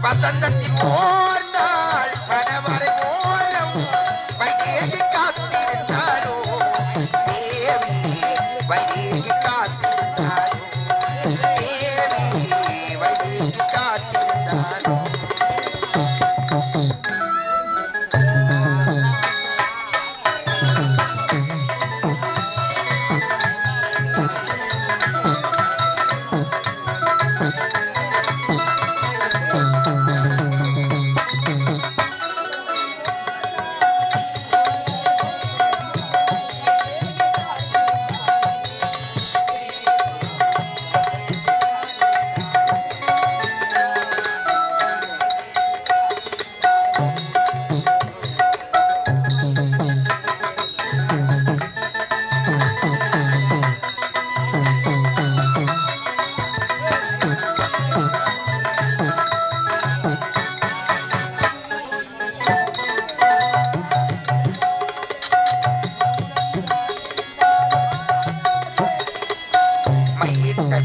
வசந்தத்தின் ஓர் நாள் பணவரை மூலம் வைதேகி காத்திருந்தாரோ தேவி வைதேகி காத்திருந்தாரோ தேவி வைதேகி காத்திருந்தாரோ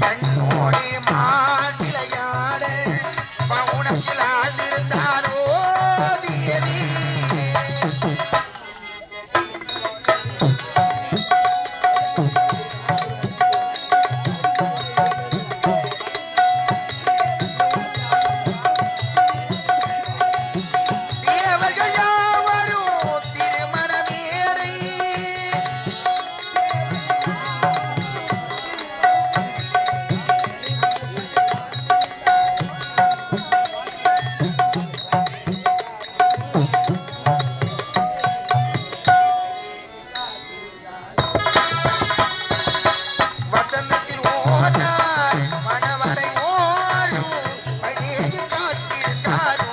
கண்ணோடு மாநிலையாட மௌனத்தில் ஆழ்ந்திருந்தாரோ தேவி தேவர்கள் யாவரும் திருமண மேடை வசந்தத்தில் ஓனாள் மணவரை ஓடும் வைதேகி காத்திருந்தாரோ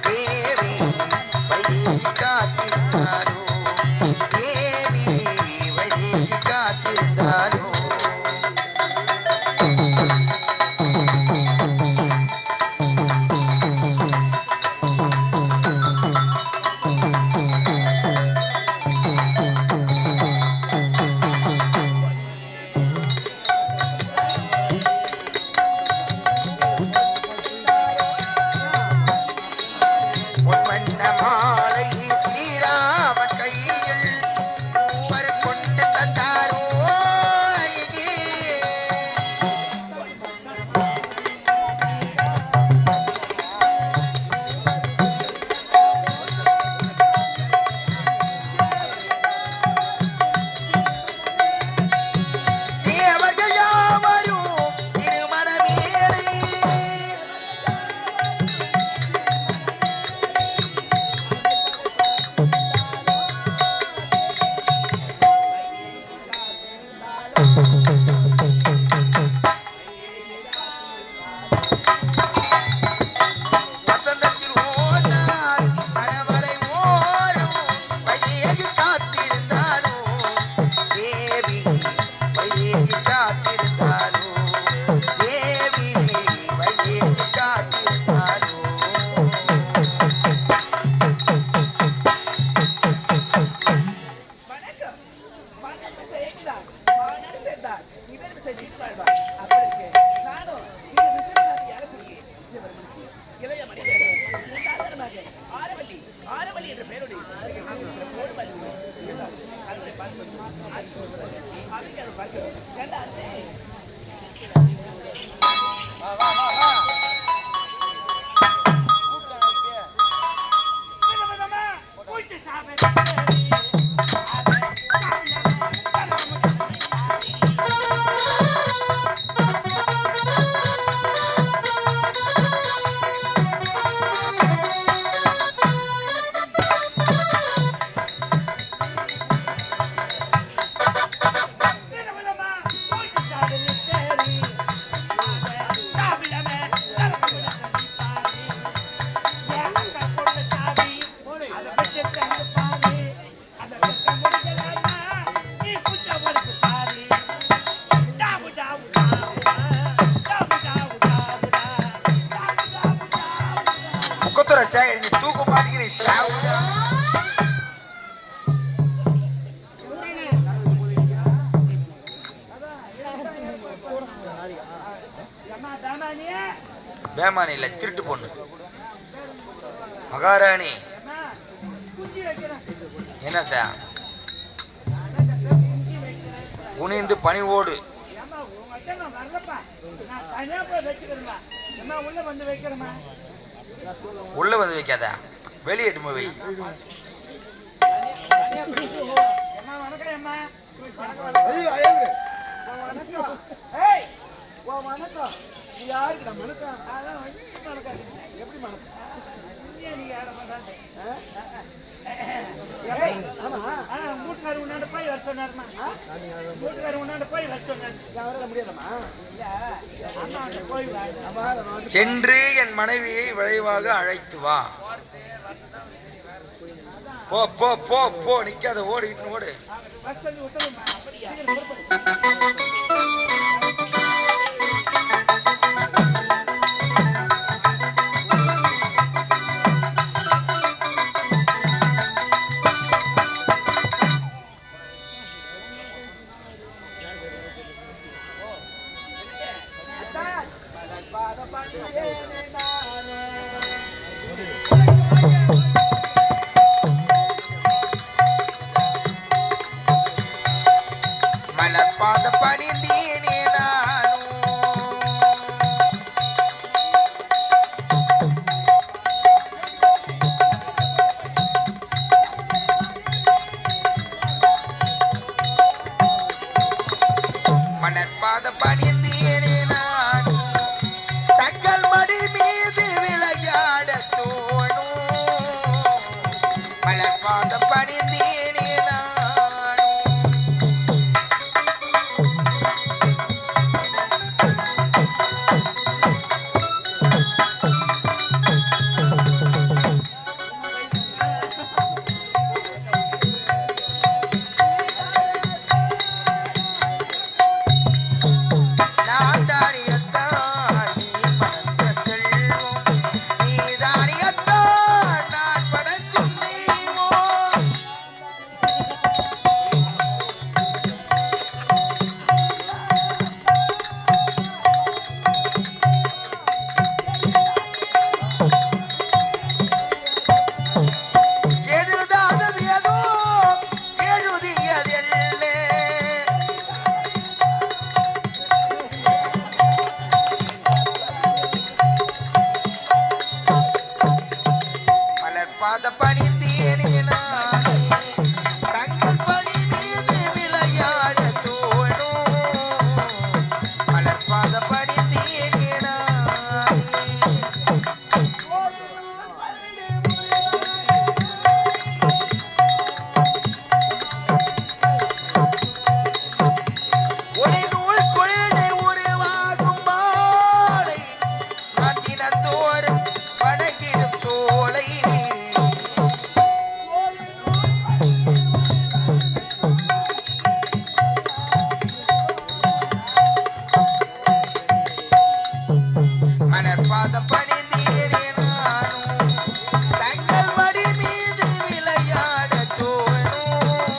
தேவி வைதேகி காத்திருந்தாரோ தேவி வைதேகி காத்திருந்தாரோ பொன்வண்ண மாலை ஸ்ரீராமன் கையில் மூவர் கொண்டு தந்தாரோ ஐயே. தேவர்கள் யாவரும் திருமண மேடை வசந்தத்தில் ஓனாள் மணவரை ஓரம் வைதேகி காத்திருந்தாரோ தேவி வைதேகி காத்திருந்தாரோ தேவி வைதேகி காத்திருந்தாரோ வணக்கம் வணக்கம் செய்கிறார் மாநாடு சேர்ந்தார் இவர் செய்து வாழ்வார் அப்படி இருக்கு நானும் இந்த விஜயநாதி அரசுக்கு நிச்சயவர்களுக்கு இளைய மனிதர்கள் சாதாரணமாக ஆரவள்ளி என்ற பெயரோடு ஓடுமதி அதை பார்க்கிறோம் அதை பார்க்கிறோம் கேட்டாலே பேமானி இல்ல, திருட்டு பொண்ணு. மகாராணி என்னத்த குனிந்து பணிவோடு உள்ள வந்து வைக்காத, வெளியேட்டு போய் வை. சென்று என் மனைவியை விரைவாக அழைத்து வா. போ போ போ போ, நிக்காத, ஓடிட்டு ஓடு. மலர்பாத பணிந்தேனே நானும், மலர்பாத பணிந்தேனே நானும், தங்கள் மடி மீது விளையாட தோணும். மலர்பாத பணிந்தேனே பாத பணிந்தேனே நானே, தங்கள் பணி மீது விளையாட தோணும். மலர் பாத பணிந்தேனே நானே. ஒரு நூல் கொள்ளை உருவாகும் மாலை, நான் தினந்தோறும் படகிடும் சோலை. மலர்பாதம் பணிந்தேனே நானும், தங்கள் மடி மீது விளையாட தோணும்.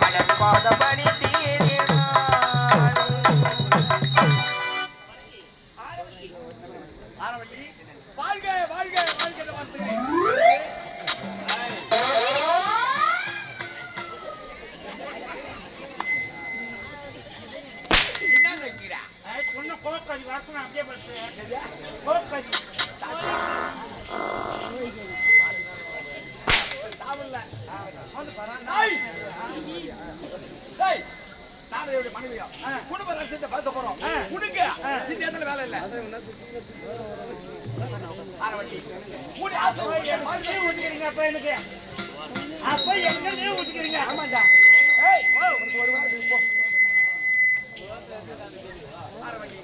மலர்பாதம் பணிந்தேனே நானும். வாழ்க வாழ்க வாழ்க வார்த்தை. என்ன நினைக்கிறா? சொன்ன கோக்கதி வாசனை அப்படியே பத்து கோக்கதி சாவல்ல வந்து பராய். டேய், நாளையோட மனைவியா குடும்ப ரகசியத்தை பார்க்க போறோம். உனக்கு இந்த இடத்துல வேலை இல்ல. ஆரவட்டி மூடி ஆசை மாதிரி ஊட்டிக்கிறீங்க. அப்ப எனக்கு அப்ப எங்க நீ ஊட்டிக்கிறீங்க? ஆமாண்டா. ஏய் ஒரு வாரம் போ. ஆரவட்டி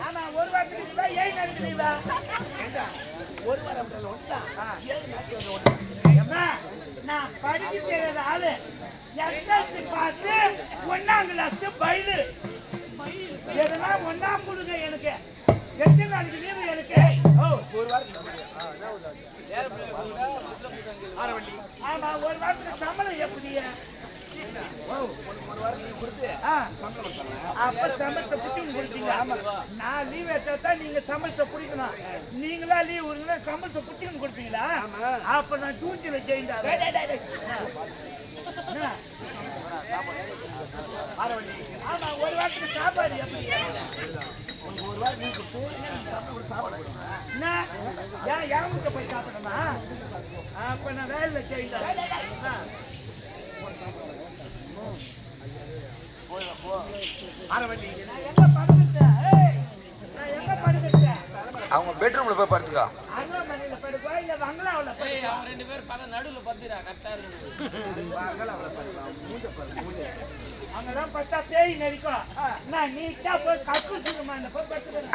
ஆமா, ஒரு வாரத்துக்கு லீவா 7 நாளைக்கு லீவா? ஒரு வாரம் ஒன்றா 7 நாளைக்கு ஒன்றா. அம்மா, நான் படிக்க தெரியாத ஆளு. எஸ்எல்சி பாஸ், 1ஆம் கிளாஸ் பைலு. எதெல்லாம் ஒண்ணா கொடுங்க எனக்கு. எத்தனை நாளைக்கு லீவு எனக்கு? ஒரு வாரத்துக்கு. ஆமா, ஒரு வாரத்துக்கு சம்பளம் எப்படி? அப்ப சம்பளத்தை பிடிச்சு கொடுத்தீங்க. நான் லீவ் எடுத்தா நீங்க சம்பளத்தை பிடிக்கணும். நீங்களா லீவ் விடுங்க, சம்பளத்தை பிடிச்சு கொடுப்பீங்களா? அப்ப நான் டூட்டில ஜெயிண்டா. ஆமா, ஒரு வாரத்துக்கு சாப்பாடு எப்படி? ஒரு வாரம் நீங்க ஏன் யாருக்கு போய் சாப்பிடணுமா? அப்ப நான் வேலையில ஜெயிண்டா. அவங்க பெட்ரூம்ல போய் படுத்துக்கா.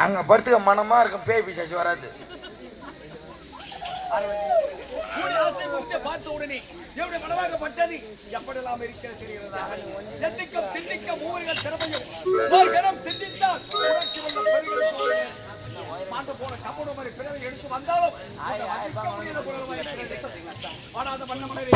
அங்க படுத்துக்க மனமா இருக்கும், பேய் பிசாசு வராது. பார்த்த உடனே என்னுடைய மனமாகப்பட்டது எப்படிலாம் இருக்கிறது தெரிகிறதா? எத்திக்கும் சிந்திக்க மூவர்கள் திறமையும் ஒரு கணம் சிந்தித்தால் மாட்டு போன கபோட மாதிரி பிறவை எடுத்து வந்தாலும் ஆனாத வண்ண மனைவி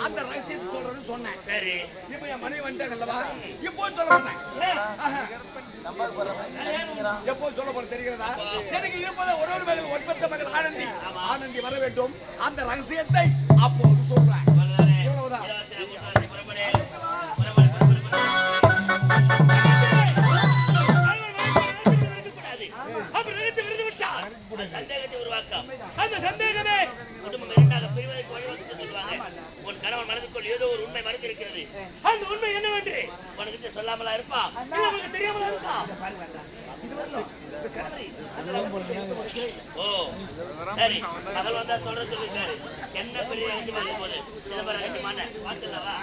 அந்த ரகசியத்தை சொல்றேன்னு சொன்னேன். சரி, இப்ப என் மனைவி வந்துட்டாங்கல்லவா, இப்போ சொல்ல போறேன். எப்போ சொல்ல போற தெரிகிறதா? எனக்கு இருப்பது ஒரு மகள், ஒன்பத்த மகள் ஆனந்தி. ஆனந்தி வர வேண்டும். அந்த ரகசியத்தை அப்போது சொல்றேன். இவ்வளவுதான். சந்தேகத்தை உருவாக்கம். அந்த சந்தேகமே குடும்பம் இரண்டாக பிரிவதற்கு வழிவகுத்து சொல்லுவாங்க. உன் கணவன் மனதுக்குள் ஏதோ ஒரு உண்மை மறைந்திருக்கிறது. அந்த உண்மை என்னவென்று உனக்கு சொல்லாமலா இருப்பா, உனக்கு தெரியாமலா இருக்கா? ஓ சரி மகள் வந்தா சொல்ற சொல்லிருக்காரு என்ன பெரிய ரகசியம் போது சிதம்பரம் ரகசியமான பார்த்துலவா